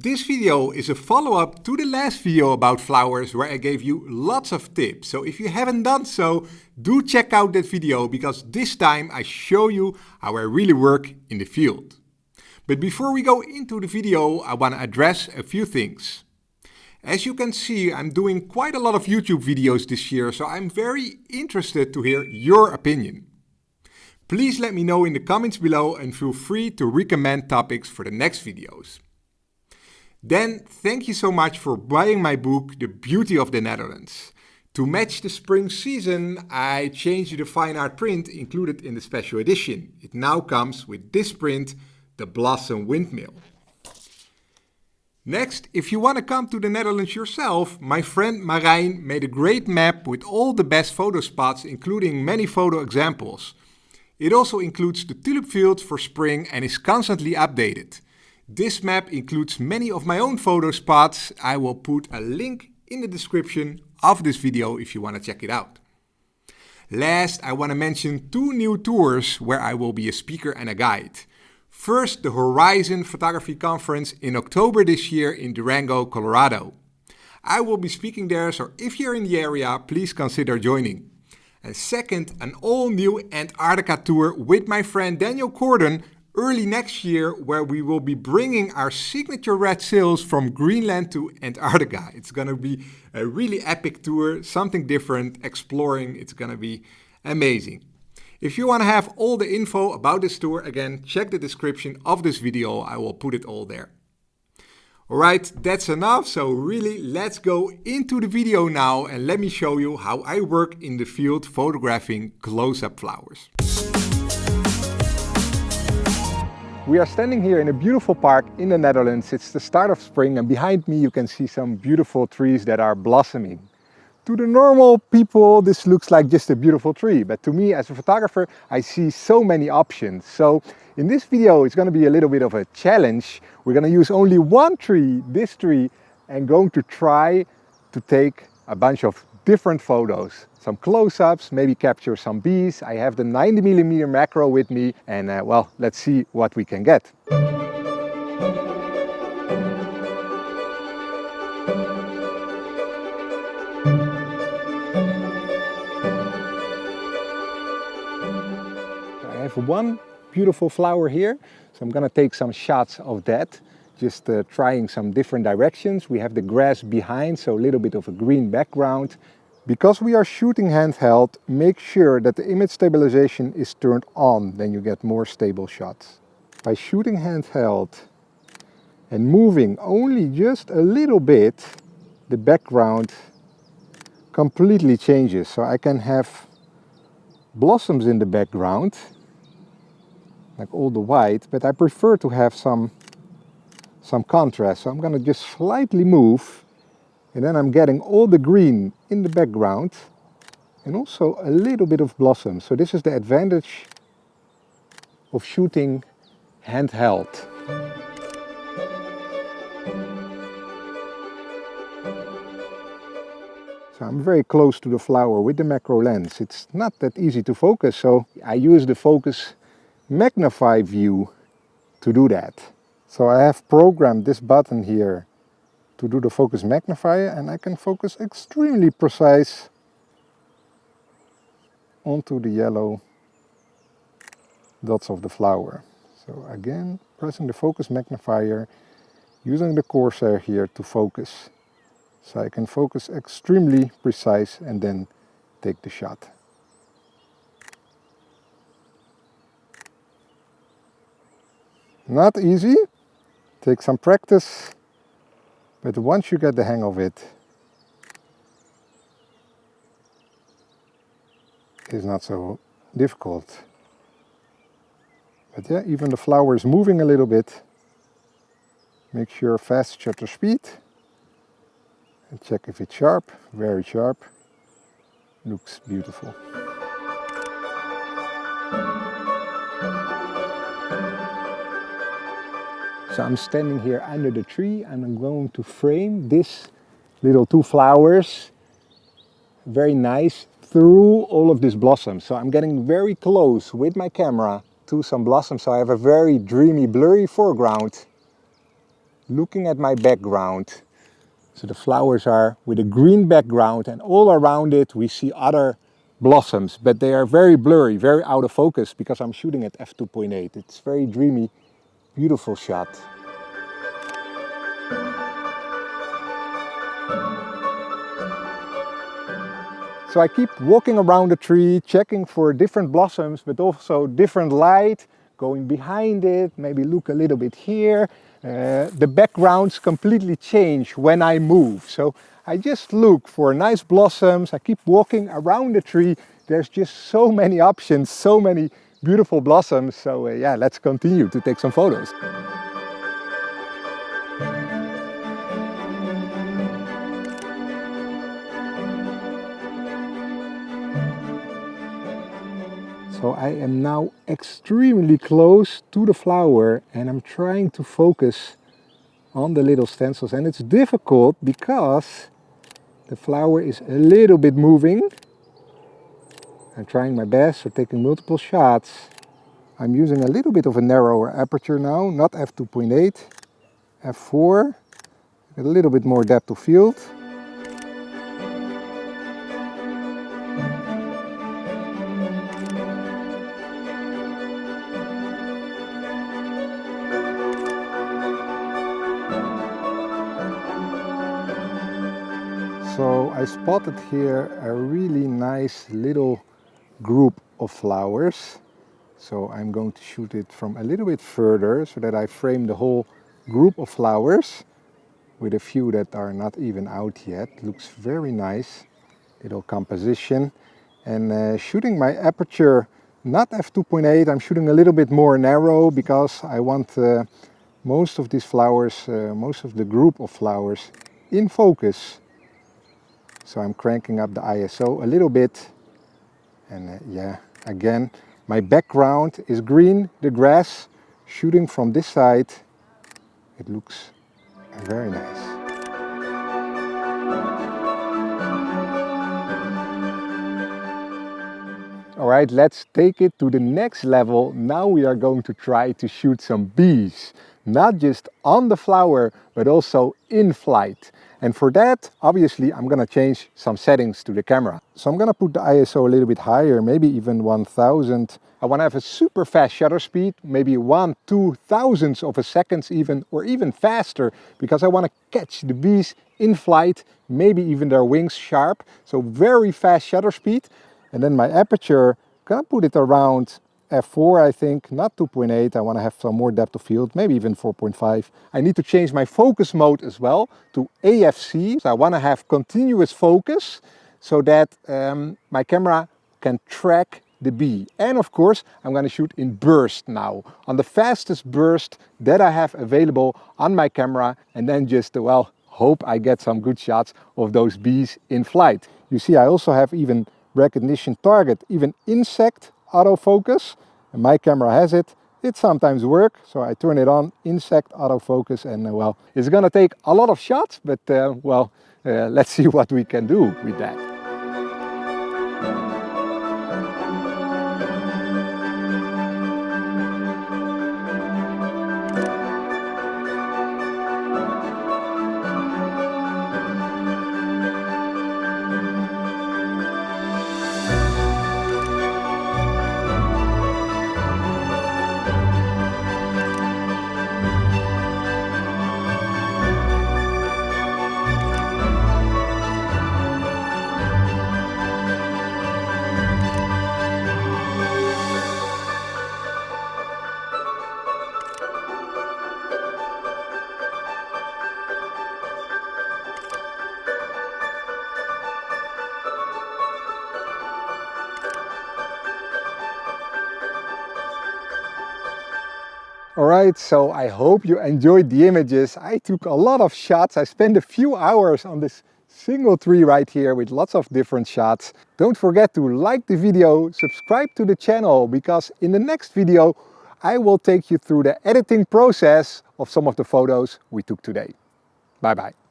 This video is a follow-up to the last video about flowers where I gave you lots of tips. So if you haven't done so, do check out that video because this time I show you how I really work in the field. But before we go into the video, I want to address a few things. As you can see, I'm doing quite a lot of YouTube videos this year, so I'm very interested to hear your opinion. Please let me know in the comments below and feel free to recommend topics for the next videos. Then, thank you so much for buying my book, The Beauty of the Netherlands. To match the spring season, I changed the fine art print included in the special edition. It now comes with this print, the Blossom Windmill. Next, if you want to come to the Netherlands yourself, my friend Marijn made a great map with all the best photo spots, including many photo examples. It also includes the tulip field for spring and is constantly updated. This map includes many of my own photo spots. I will put a link in the description of this video if you want to check it out. Last, I want to mention two new tours where I will be a speaker and a guide. First, the Horizon Photography Conference in October this year in Durango, Colorado. I will be speaking there, so if you're in the area, please consider joining. And second, an all-new Antarctica tour with my friend Daniel Kordan early next year, where we will be bringing our signature red sails from Greenland to Antarctica. It's going to be a really epic tour, something different, exploring. It's going to be amazing. If you want to have all the info about this tour, again, check the description of this video. I will put it all there. Alright, that's enough. So really, let's go into the video now and let me show you how I work in the field photographing close-up flowers. We are standing here in a beautiful park in the Netherlands. It's the start of spring and behind me you can see some beautiful trees that are blossoming. To the normal people this looks like just a beautiful tree, but to me as a photographer I see so many options. So in this video it's going to be a little bit of a challenge. We're going to use only one tree, this tree, and going to try to take a bunch of different photos. Some close-ups, maybe capture some bees. I have the 90mm macro with me and well, let's see what we can get. I have one beautiful flower here, so I'm gonna take some shots of that. Just trying some different directions. We have the grass behind, so a little bit of a green background. Because we are shooting handheld, make sure that the image stabilization is turned on, then you get more stable shots. By shooting handheld and moving only just a little bit, the background completely changes. So I can have blossoms in the background, like all the white, but I prefer to have some contrast. So I'm going to just slightly move and then I'm getting all the green in the background and also a little bit of blossom. So this is the advantage of shooting handheld. So I'm very close to the flower with the macro lens. It's not that easy to focus, so I use the focus magnify view to do that. So I have programmed this button here to do the focus magnifier and I can focus extremely precise onto the yellow dots of the flower. So again, pressing the focus magnifier, using the cursor here to focus. So I can focus extremely precise and then take the shot. Not easy, takes some practice, but once you get the hang of it, it's not so difficult. But yeah, even the flower is moving a little bit. Make sure fast shutter speed. And check if it's sharp, very sharp. Looks beautiful. So I'm standing here under the tree and I'm going to frame this little two flowers, very nice, through all of these blossoms. So I'm getting very close with my camera to some blossoms. So I have a very dreamy, blurry foreground looking at my background. So the flowers are with a green background, and all around it we see other blossoms, but they are very blurry, very out of focus because I'm shooting at f2.8. It's very dreamy, beautiful shot. So I keep walking around the tree, checking for different blossoms, but also different light, going behind it, maybe look a little bit here. The backgrounds completely change when I move. So I just look for nice blossoms. I keep walking around the tree. There's just so many options, so many beautiful blossoms. So yeah, let's continue to take some photos. So I am now extremely close to the flower and I'm trying to focus on the little stencils, and it's difficult because the flower is a little bit moving. I'm trying my best, so taking multiple shots. I'm using a little bit of a narrower aperture now, not f2.8, f4, a little bit more depth of field. So I spotted here a really nice little group of flowers. So I'm going to shoot it from a little bit further so that I frame the whole group of flowers with a few that are not even out yet. Looks very nice, little composition. And shooting my aperture not f2.8, I'm shooting a little bit more narrow because I want most of these flowers, most of the group of flowers in focus. So I'm cranking up the ISO a little bit, and yeah, again, my background is green, the grass. Shooting from this side, it looks very nice. All right, let's take it to the next level. Now we are going to try to shoot some bees, not just on the flower, but also in flight. And for that, obviously, I'm gonna change some settings to the camera. So I'm gonna put the ISO a little bit higher, maybe even 1000. I wanna have a super fast shutter speed, maybe 1/2000 of a second even, or even faster, because I wanna catch the bees in flight, maybe even their wings sharp. So very fast shutter speed. And then my aperture, gonna put it around f4, I think, not 2.8. I want to have some more depth of field, maybe even 4.5. I need to change my focus mode as well to AFC. So I want to have continuous focus so that my camera can track the bee. And of course, I'm going to shoot in burst now, on the fastest burst that I have available on my camera, and then just, well, hope I get some good shots of those bees in flight. You see, I also have even recognition target, even insect autofocus, and my camera has it. It sometimes works, so I turn it on, insect autofocus, and well, it's gonna take a lot of shots, but let's see what we can do with that. Alright, so I hope you enjoyed the images. I took a lot of shots. I spent a few hours on this single tree right here with lots of different shots. Don't forget to like the video, subscribe to the channel, because in the next video I will take you through the editing process of some of the photos we took today. Bye bye.